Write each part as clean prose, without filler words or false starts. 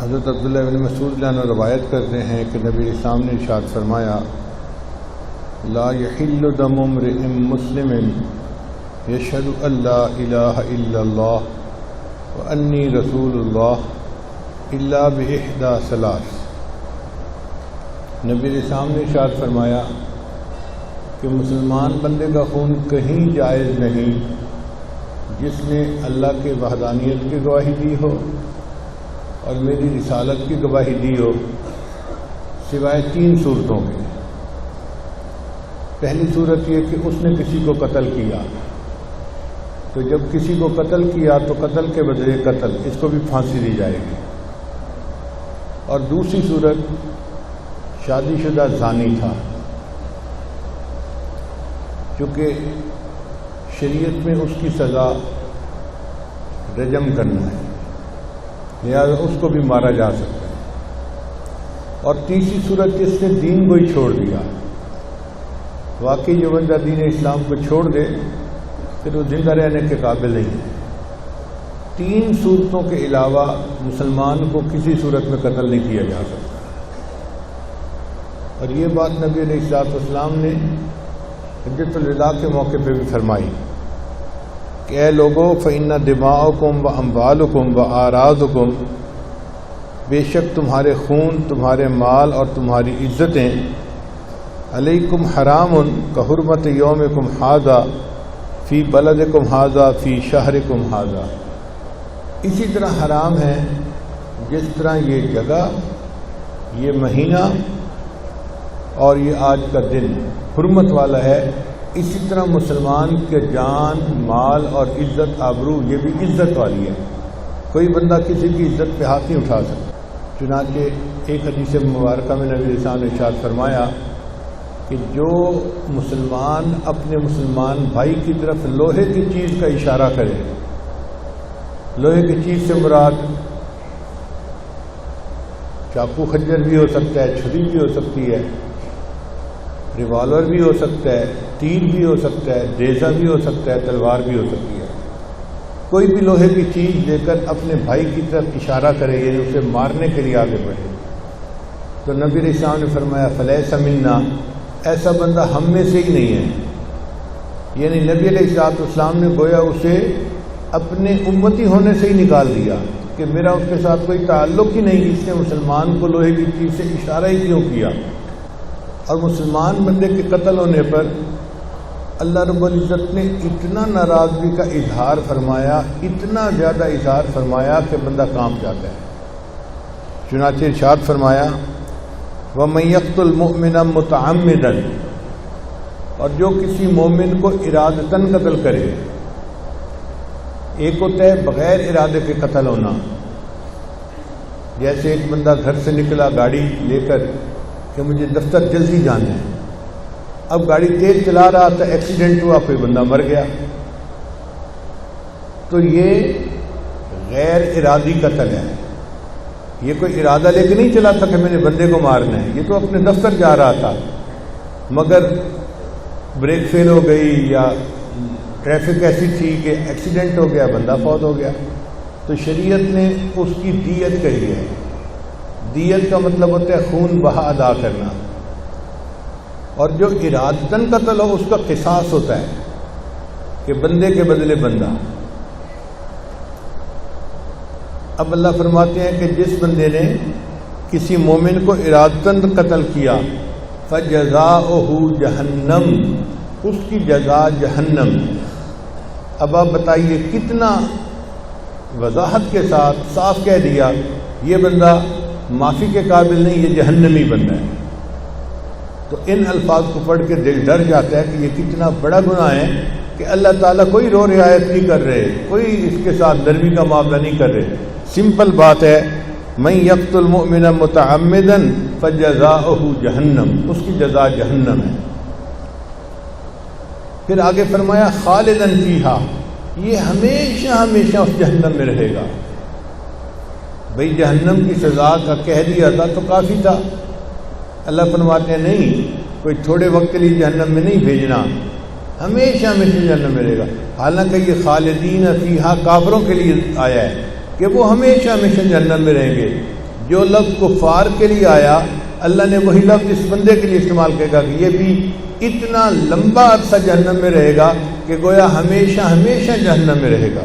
حضرت عبداللہ بن مسعود جان روایت کرتے ہیں کہ نبی اسلام نے ارشاد فرمایا لا يحل دم امرئ مسلم یشہد ان لا الہ الا اللہ وانی رسول اللہ الا باحدی ثلاث۔ نبی اسلام نے ارشاد فرمایا کہ مسلمان بندے کا خون کہیں جائز نہیں جس نے اللہ کے وحدانیت کی گواہی دی ہو اور میری رسالت کی گواہی دی ہو، سوائے 3 صورتوں کے۔ پہلی صورت یہ کہ اس نے کسی کو قتل کیا، تو جب کسی کو قتل کیا تو قتل کے بدلے قتل، اس کو بھی پھانسی دی جائے گی۔ اور دوسری صورت شادی شدہ زانی تھا، چونکہ شریعت میں اس کی سزا رجم کرنا ہے، لہذا اس کو بھی مارا جا سکتا ہے۔ اور تیسری صورت جس نے دین کو ہی چھوڑ دیا، واقعی جو بندہ دین اسلام کو چھوڑ دے پھر وہ زندہ رہنے کے قابل نہیں ہے۔ 3 صورتوں کے علاوہ مسلمان کو کسی صورت میں قتل نہیں کیا جا سکتا۔ اور یہ بات نبی علیہ السلام نے حجۃ الوداع کے موقع پہ بھی فرمائی کہ اے لوگو فإن دماءکم واموالکم واعراضکم، بے شک تمہارے خون، تمہارے مال اور تمہاری عزتیں علیکم حرام کحرمت یومکم ھذا فی بلدکم ھذا فی شہرکم ھذا، اسی طرح حرام ہے جس طرح یہ جگہ، یہ مہینہ اور یہ آج کا دن حرمت والا ہے، اسی طرح مسلمان کے جان، مال اور عزت، آبرو یہ بھی عزت والی ہے، کوئی بندہ کسی کی عزت پہ ہاتھ نہیں اٹھا سکتا۔ چنانچہ ایک حدیث مبارکہ میں نبی رسول نے ارشاد فرمایا کہ جو مسلمان اپنے مسلمان بھائی کی طرف لوہے کی چیز کا اشارہ کرے، لوہے کی چیز سے مراد چاقو خنجر بھی ہو سکتا ہے، چھری بھی ہو سکتی ہے، ریوالور بھی ہو سکتا ہے، تیر بھی ہو سکتا ہے، نیزہ بھی ہو سکتا ہے، تلوار بھی ہو سکتی ہے، کوئی بھی لوہے کی چیز لے کر اپنے بھائی کی طرف اشارہ کرے، یعنی اسے مارنے کے لیے آگے بڑھے، تو نبی علیہ السلام نے فرمایا فلیس منا، ایسا بندہ ہم میں سے ہی نہیں ہے۔ یعنی نبی علیہ السلام نے گویا اسے اپنے امتی ہونے سے ہی نکال دیا کہ میرا اس کے ساتھ کوئی تعلق ہی نہیں، اس نے مسلمان کو لوہے کی چیز سے اشارہ ہی کیوں کیا۔ اور مسلمان بندے کے قتل ہونے پر اللہ رب العزت نے اتنا ناراضگی کا اظہار فرمایا، اتنا زیادہ اظہار فرمایا کہ بندہ کانپ جاتا ہے۔ چنانچہ ارشاد فرمایا وَمَن يَقْتُلْ مُؤْمِنًا مُتَعَمِّدًا، اور جو کسی مومن کو ارادتاً قتل کرے، ایک ہوتا ہے بغیر ارادے کے قتل ہونا، جیسے ایک بندہ گھر سے نکلا گاڑی لے کر کہ مجھے دفتر جلدی جانا ہے، اب گاڑی تیز چلا رہا تھا، ایکسیڈنٹ ہوا، کوئی بندہ مر گیا، تو یہ غیر ارادی قتل ہے۔ یہ کوئی ارادہ لے کے نہیں چلا تھا کہ میں نے بندے کو مارنا ہے، یہ تو اپنے دفتر جا رہا تھا، مگر بریک فیل ہو گئی یا ٹریفک ایسی تھی کہ ایکسیڈنٹ ہو گیا، بندہ فوت ہو گیا، تو شریعت نے اس کی دیت کہی ہے۔ دیت کا مطلب ہوتا ہے خون بہا ادا کرنا، اور جو ارادتاً قتل ہو اس کا قصاص ہوتا ہے کہ بندے کے بدلے بندہ۔ اب اللہ فرماتے ہیں کہ جس بندے نے کسی مومن کو ارادتاً قتل کیا فَجَزَاؤُهُ جَهَنَّمُ، اس کی جزا جہنم۔ اب آپ بتائیے کتنا وضاحت کے ساتھ صاف کہہ دیا یہ بندہ معافی کے قابل نہیں، یہ جہنمی بندہ ہے۔ تو ان الفاظ کو پڑھ کے دل ڈر جاتا ہے کہ یہ کتنا بڑا گناہ ہے کہ اللہ تعالیٰ کوئی رو رعایت نہیں کر رہے، کوئی اس کے ساتھ نرمی کا معاملہ نہیں کر رہے۔ سمپل بات ہے من یقتل مؤمنا متعمدا فجزاؤہ جہنم، اس کی جزا جہنم ہے۔ پھر آگے فرمایا خالدا فیہا، یہ ہمیشہ ہمیشہ اس جہنم میں رہے گا۔ بھئی جہنم کی سزا کا کہہ دیا تھا تو کافی تھا، اللہ فرماتے ہیں نہیں، کوئی تھوڑے وقت کے لیے جہنم میں نہیں بھیجنا، ہمیشہ ہمیشہ جہنم میں رہے گا۔ حالانکہ یہ خالدین فیہا کافروں کے لیے آیا ہے کہ وہ ہمیشہ ہمیشہ جہنم میں رہیں گے، جو لفظ کفار کے لیے آیا اللہ نے وہی لفظ اس بندے کے لیے استعمال کرے گا کہ یہ بھی اتنا لمبا عرصہ جہنم میں رہے گا کہ گویا ہمیشہ ہمیشہ جہنم میں رہے گا۔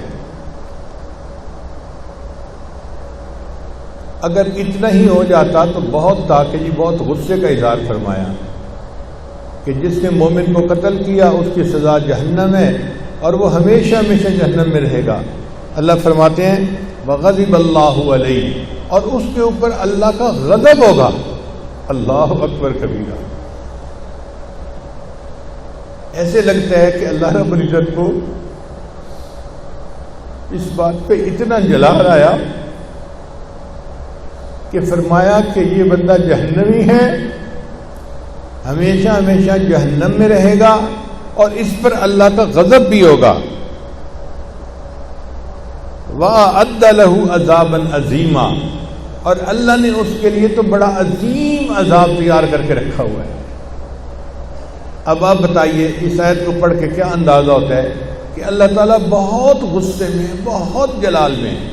اگر اتنا ہی ہو جاتا تو بہت تھا کہ جی بہت غصے کا اظہار فرمایا کہ جس نے مومن کو قتل کیا اس کی سزا جہنم ہے اور وہ ہمیشہ ہمیشہ جہنم میں رہے گا۔ اللہ فرماتے ہیں وغضب اللہ علیہ، اور اس کے اوپر اللہ کا غضب ہوگا۔ اللہ اکبر کبیرہ۔ ایسے لگتا ہے کہ اللہ رب العزت کو اس بات پہ اتنا جلال آیا کہ فرمایا کہ یہ بندہ جہنمی ہے، ہمیشہ ہمیشہ جہنم میں رہے گا اور اس پر اللہ کا غضب بھی ہوگا۔ وَأَعَدَّ لَهُ عَذَابًا عَظِيمًا، اور اللہ نے اس کے لیے تو بڑا عظیم عذاب تیار کر کے رکھا ہوا ہے۔ اب آپ بتائیے اس آیت کو پڑھ کے کیا اندازہ ہوتا ہے کہ اللہ تعالیٰ بہت غصے میں، بہت جلال میں ہے۔